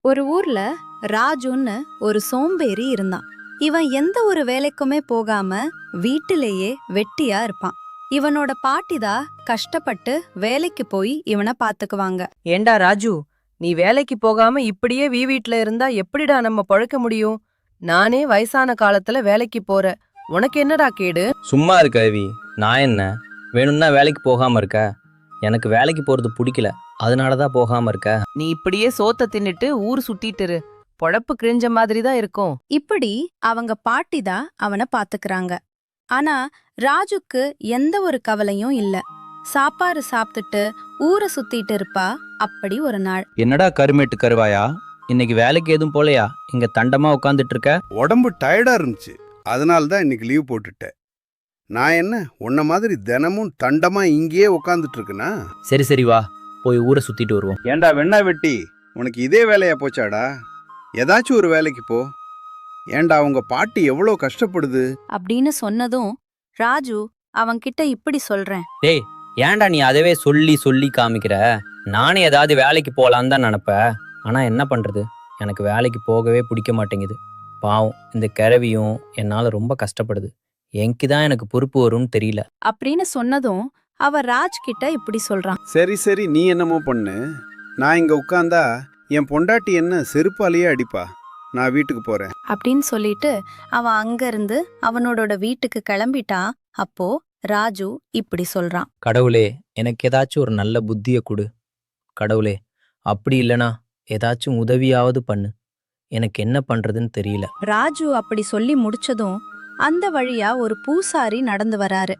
ஒரு ஊர்ல ராஜுன்னு ஒரு சோம்பேறி இருந்தான். இவன் எந்த ஒரு வேலைக்குமே போகாம வீட்டிலேயே வெட்டியா இருப்பான். இவனோட பாட்டிதான் கஷ்டப்பட்டு வேலைக்கு போய் இவனை பாத்துக்குவாங்க. ஏண்டா ராஜு, நீ வேலைக்கு போகாம இப்படியே வீட்ல இருந்தா எப்படிடா நம்ம பழக்க முடியும்? நானே வயசான காலத்துல வேலைக்கு போறேன். உனக்கு என்னடா கேடு? சும்மா இருக்க அவி. நான் என்ன வேணும்னா வேலைக்கு போகாம இருக்க? எனக்கு வேலைக்கு போறது பிடிக்கல, அதனாலதான் போகாம இருக்க. நீ இப்படியே சோத்த தின்னுட்டு ஊர் சுத்திட்டு இரு. பொழப்பு கிழிஞ்ச மாதிரி தான் இருக்கும். இப்படி அவங்க பாட்டிதான் அவனை பாத்துக்கறாங்க. ஆனா ராஜுக்கு எந்த ஒரு கவலையும் இல்ல. சாப்பாடு சாப்பிட்டுட்டு ஊரை சுத்திட்டு இருப்பா. அப்படி ஒரு நாள் என்னடா கருமேட்டு கருவாயா, இன்னைக்கு வேலைக்கு எதுவும் போலையா? இங்க தண்டமா உட்காந்துட்டு இருக்க. உடம்பு டயர்டா இருந்துச்சு, அதனால தான் இன்னைக்கு லீவ் போட்டுட்டேன். நான் என்ன உன்ன மாதிரி தினமும் தண்டமா இங்கேயே உட்காந்துட்டு இருக்கேனா? சரி சரி வா, போய் ஊரை சுத்திட்டு வருவோம். ஏண்டா வெண்ணா வெட்டி, உனக்கு இதே வேலையா போச்சாடா? ஏதாச்சும் ஒரு வேலைக்கு போ. ஏண்டா உங்க பாட்டி எவ்வளோ கஷ்டப்படுது. அப்படின்னு சொன்னதும் ராஜு அவன்கிட்ட இப்படி சொல்றேன். டேய், ஏன்டா நீ அதவே சொல்லி சொல்லி காமிக்கிற? நானே ஏதாவது வேலைக்கு போலான்னு தான் நினப்ப. ஆனா என்ன பண்றது, எனக்கு வேலைக்கு போகவே பிடிக்க மாட்டேங்குது. பாவம், இந்த கிழவியும் என்னால ரொம்ப கஷ்டப்படுது. எங்கிதான் எனக்கு பொறுப்பு வரும்னு தெரியல. அப்படின்னு சொன்னதும் அவ ராஜ் கிட்ட இப்படி சொல்றான். சரி சரி, நீ என்னமோ பண்ணு. நான் இங்க உட்கார்ந்தா என் பொண்டாட்டி என்ன செருப்பாலேயே அடிப்பா. நான் வீட்டுக்கு போறேன் அப்படின்னு சொல்லிட்டு அவன் அங்க இருந்து அவனோட வீட்டுக்கு கிளம்பிட்டான். அப்போ ராஜு இப்படி சொல்றான். கடவுளே, எனக்கு ஏதாச்சும் ஒரு நல்ல புத்திய கொடு. கடவுளே, அப்படி இல்லனா ஏதாச்சும் உதவியாவது பண்ணு. எனக்கு என்ன பண்றதுன்னு தெரியல. ராஜு அப்படி சொல்லி முடிச்சதும் அந்த வழியா ஒரு பூசாரி நடந்து வராரு.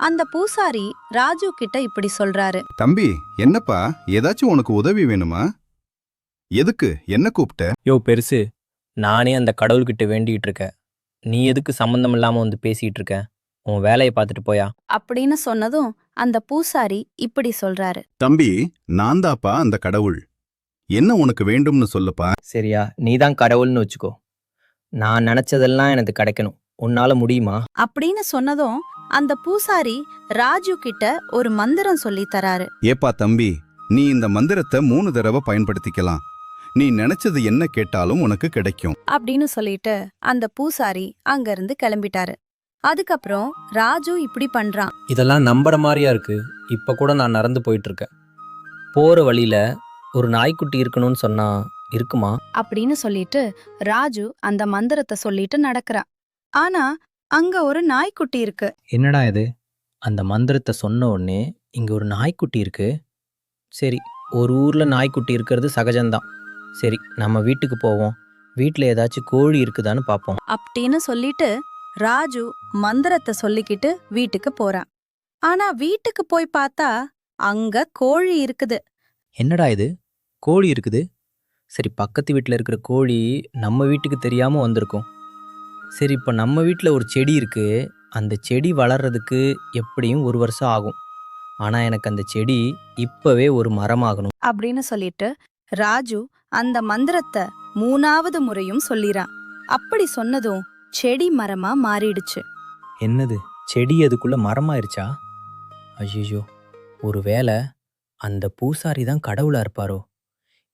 அந்த பூசாரி ராஜு கிட்ட இப்படி சொல்றாரு. தம்பி, என்னப்பா, ஏதாச்சும் உனக்கு உதவி வேணுமா? எதுக்கு என்ன கூப்பிட்ட? யோ பெருசு, நானே அந்த கடவுள்கிட்ட வேண்டிகிட்டு இருக்கேன். நீ எதுக்கு சம்பந்தம் இல்லாம வந்து பேசிட்டு இருக்க? உன் வேலையை பார்த்துட்டு போயா. அப்படின்னு சொன்னதும் அந்த பூசாரி இப்படி சொல்றாரு. தம்பி, நான் தாப்பா அந்த கடவுள். என்ன உனக்கு வேண்டும்னு சொல்லுப்பா. சரியா, நீதான் கடவுள்னு வச்சுக்கோ. நான் நினைச்சதெல்லாம் எனக்கு கிடைக்கணும். உன்னால முடியுமா? அப்படின்னு சொன்னதும் அந்த பூசாரி ராஜு கிட்ட ஒரு மந்திரம் சொல்லி தராரு. ஏப்பா தம்பி, நீ இந்த மந்திரத்தை 3 தடவை பயன்படுத்திக்கலாம். நீ நினைச்சது என்ன கேட்டாலும் உனக்கு கிடைக்கும். அப்படின்னு சொல்லிட்டு அந்த பூசாரி அங்க இருந்து கிளம்பிட்டாரு. அதுக்கப்புறம் ராஜு இப்படி பண்றான். இதெல்லாம் நம்புற மாதிரியா இருக்கு. இப்ப கூட நான் நடந்து போயிட்டு இருக்கேன். போற வழியில ஒரு நாய்க்குட்டி இருக்கணும்னு சொன்னா இருக்குமா? அப்படின்னு சொல்லிட்டு ராஜு அந்த மந்திரத்தை சொல்லிட்டு நடக்கிறான். ஆனா அங்க ஒரு நாய்க்குட்டி இருக்கு. என்னடா இது, அந்த மந்திரத்தை சொன்ன உடனே இங்க ஒரு நாய்க்குட்டி இருக்கு. சரி, ஒரு ஊர்ல நாய்க்குட்டி இருக்கிறது சகஜம்தான். சரி, நம்ம வீட்டுக்கு போவோம். வீட்டுல ஏதாச்சும் கோழி இருக்குதான்னு பாப்போம். அப்படின்னு சொல்லிட்டு ராஜு மந்திரத்தை சொல்லிக்கிட்டு வீட்டுக்கு போறான். ஆனா வீட்டுக்கு போய் பார்த்தா அங்க கோழி இருக்குது. என்னடா இது, கோழி இருக்குது? சரி, பக்கத்து வீட்டில் இருக்கிற கோழி நம்ம வீட்டுக்கு தெரியாமல் வந்திருக்கும். சரி, இப்போ நம்ம வீட்டில் ஒரு செடி இருக்குது. அந்த செடி வளர்றதுக்கு எப்படியும் 1 வருஷம் ஆகும். ஆனால் எனக்கு அந்த செடி இப்போவே ஒரு மரமாகணும். அப்படின்னு சொல்லிட்டு ராஜு அந்த மந்திரத்தை 3வது முறையும் சொல்லிறான். அப்படி சொன்னதும் செடி மரமா மாறிடுச்சு. என்னது, செடி அதுக்குள்ள மரமாயிருச்சா? ஐயோ, ஒருவேளை அந்த பூசாரி தான் கடவுளா இருப்பாரோ?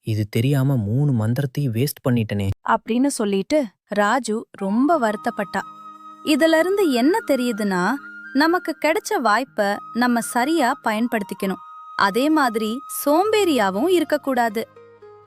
இது தெரியாம 3 மந்திரத்தையும் வேஸ்ட் பண்ணிட்டனே. அப்படின்னு சொல்லிட்டு ராஜு ரொம்ப வருத்தப்பட்டா. இதுல இருந்து என்ன தெரியுதுன்னா, நமக்கு கிடைச்ச வாய்ப்ப நம்ம சரியா பயன்படுத்திக்கணும். அதே மாதிரி சோம்பேறியாவும் இருக்கக்கூடாது.